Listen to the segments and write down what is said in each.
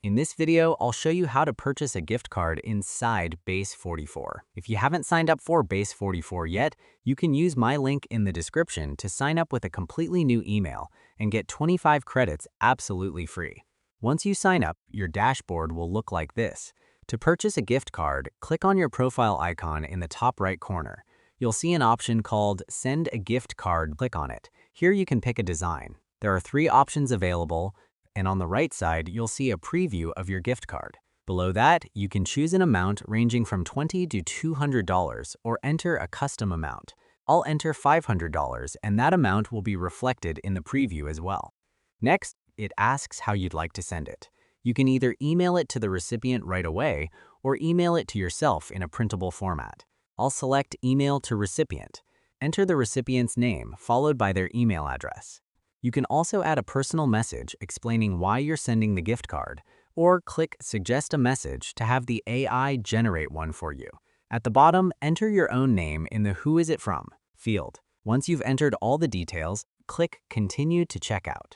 In this video, I'll show you how to purchase a gift card inside Base44. If you haven't signed up for Base44 yet, you can use my link in the description to sign up with a completely new email and get 25 credits absolutely free. Once you sign up, your dashboard will look like this. To purchase a gift card, click on your profile icon in the top right corner. You'll see an option called Send a Gift Card. Click on it. Here you can pick a design. There are 3 options available, and on the right side, you'll see a preview of your gift card. Below that, you can choose an amount ranging from $20 to $200 or enter a custom amount. I'll enter $500, and that amount will be reflected in the preview as well. Next, it asks how you'd like to send it. You can either email it to the recipient right away or email it to yourself in a printable format. I'll select Email to Recipient. Enter the recipient's name followed by their email address. You can also add a personal message explaining why you're sending the gift card, or click Suggest a Message to have the AI generate one for you. At the bottom, enter your own name in the Who is it from field. Once you've entered all the details, click Continue to Checkout.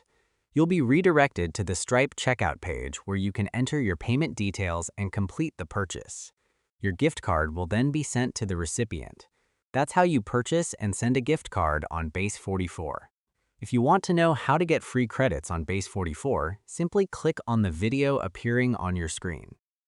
You'll be redirected to the Stripe checkout page where you can enter your payment details and complete the purchase. Your gift card will then be sent to the recipient. That's how you purchase and send a gift card on Base44. If you want to know how to get free credits on Base44, simply click on the video appearing on your screen.